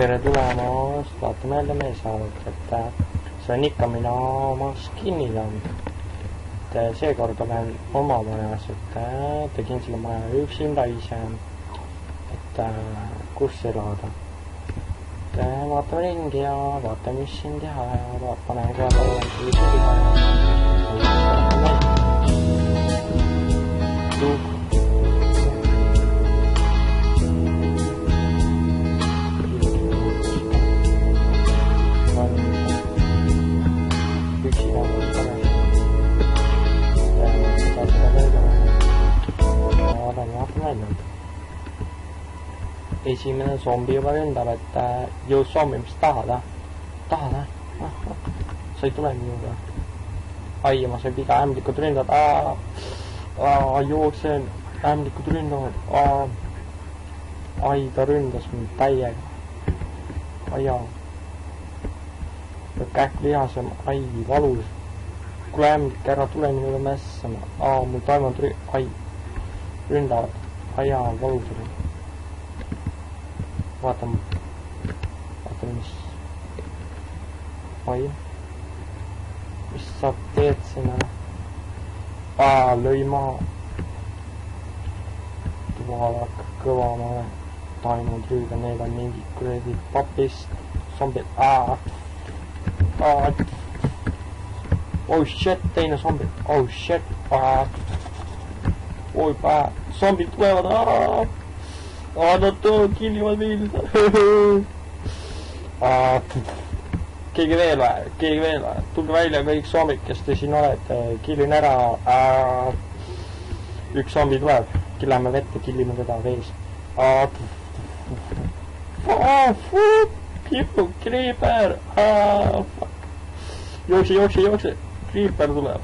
tere tulemast, vaatame jälle meie saadet, et see on ikka mina oma skinniland. Et seekord olen oma majas, et tegin selle maja üksinda ise, et kus elada. Et vaatame ringi ja vaatame, mis siin teha ja panen kohe palun esimene zombi juba ründab, et jõus zombi, mis tahad, tahad, sa ei tule minuga. Ai, ma sain viga, ämblikud ründavad, jooksen, ämblikud ründavad, ai, ta ründas mind täiega. Ai jaa, kähk lihasem, ai, valus. Kuule ämblik, ära tule minuga mässama, mul taimad ründavad, ai jaa, valus oli. Vaatame, mis, mis sa teed sinna, lõi maa, vaadake, kõva ma olen, tainud rüüda, need on mingi kuradi papist, zombid, oh shit, teine zombi, oh shit, oi pää, zombid tulevad, nad killivad mind. Keegi veel, tulge välja kõik zombid, kes te siin olete, killin ära. Üks zombi tuleb, killame vette, killime teda vees. Creeper, jookse, Creeper tuleb.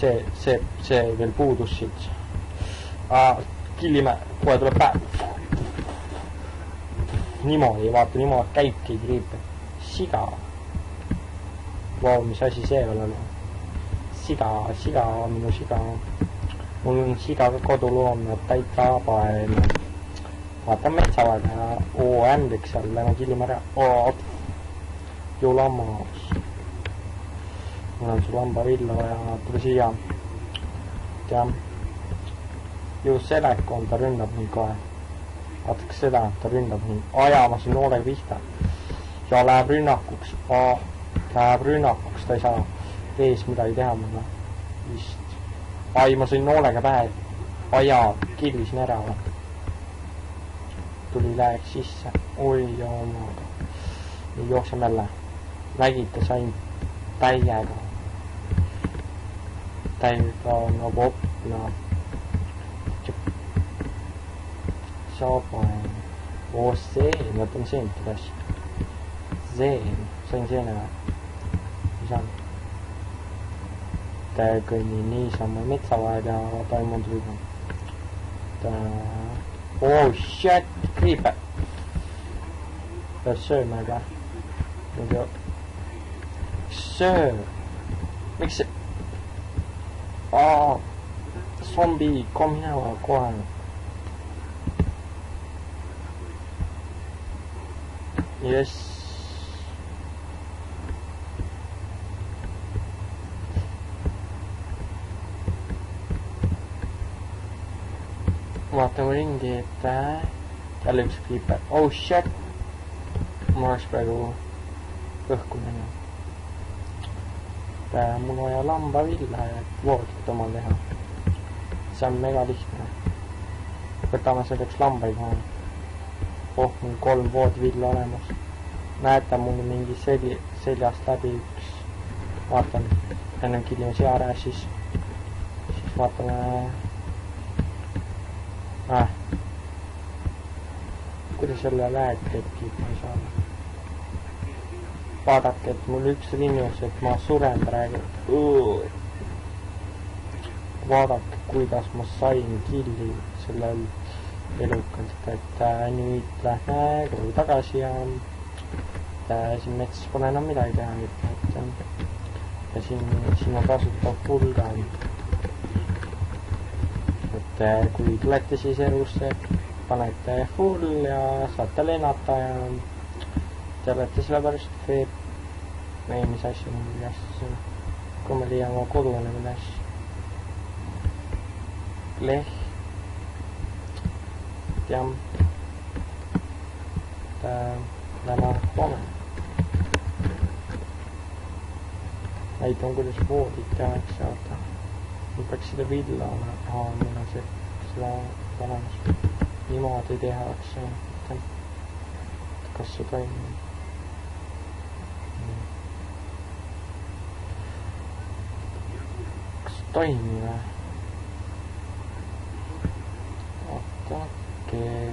See veel puudus siit. Killime, kohe tuleb päev. Niimoodi, vaata, niimoodi käibki Creeper. Siga. Vau, mis asi see veel oli? Siga, minu siga. Mul on siga ka koduloom, täitsa abael. Vaata metsavaga. Ämblik seal, lähme killime ära. Ju lammas. Mul on su lamba villu ja tule siia. Team. Just selekon, ta ründab mind kohe. Vaataks seda, ta ründab mind. Ma siin noolega pihta. Ja läheb rünnakuks. Läheb rünnakuks, ta ei saa vees midagi teha mulle. Vist. Ma sain noolega pähe. Killisin ära. Tuli läheks sisse. Oi omaga. Nii jooksem jälle. Nägite, sain täiega. Täiega nagu opna. Saapain. Seen, võtan seent üles. Seen, sain seene või? Mis on? Kõnni niisama metsa vahel ja taimund rügam. Oh shit, Creeper. Pead sööma ka. Söö. Miks see? Zombi, kom minema kohe. Yes. Vaatame ringi, et jälle üks Creeper. Oh shit! Ma oleks praegu õhku minu. Mul vaja lamba villa, et voodit omal teha. See on mega lihtne. Võtame selleks lambaid maha. Mul 3 voodivilla olemas. Näete, mul on mingi seljast läbi üks. Vaatan, ennem killime seare, siis vaatame. Kuidas jälle lähed tekib, ma ei saa. Vaadake, et mul üks rinnus, et ma suren praegu. Vaadake, kuidas ma sain killi sellel elukalt, et nüüd lähme kogu tagasi ja siin metsas pole enam midagi teha, ja siin on kasutav pulgan. Et kui tulete siis elusse, panete full ja saate lennata ja te olete sellepärast veeb või mis asju mul jässin, kui ma liian oma kodune üles. Leht, team, lämma homme. Näitan, kuidas voodid tehakse, oota. Ma peaks seda villa, meil on see, seda olemas. Niimoodi tehakse, kas see toimib? Kas toimib või? Oota, okei.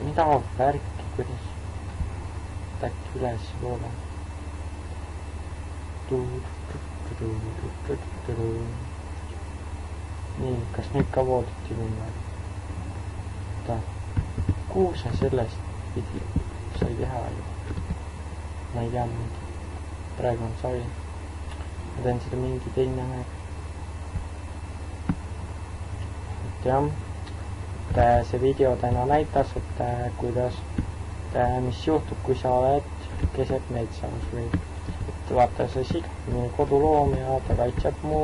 Mida värki, kuidas äkki üles pole? Nii, kas nüüd ka vooditi minna? Kuhu sa sellest pidi sai teha ju? Ma ei tea mingi. Praegu on sai. Ma teen seda mingi teine aeg. Et jah. See video täna näitas, et kuidas, mis juhtub, kui sa oled keset metsas või et vaata see siga, minu koduloom ja ta kaitseb mu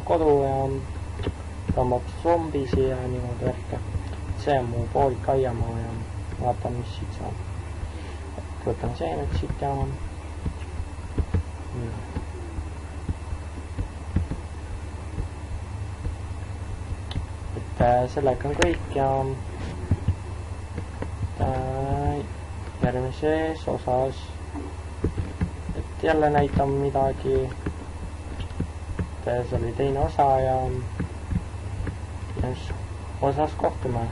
kodu ja tõmbab zombi siia niimoodi värke. See on mu poolik aiamaa ja vaatan, mis siit saab. Võtan seened siit ja sellega on kõik ja järgmises osas et jälle näitan midagi et see oli teine osa ja osas kohtume.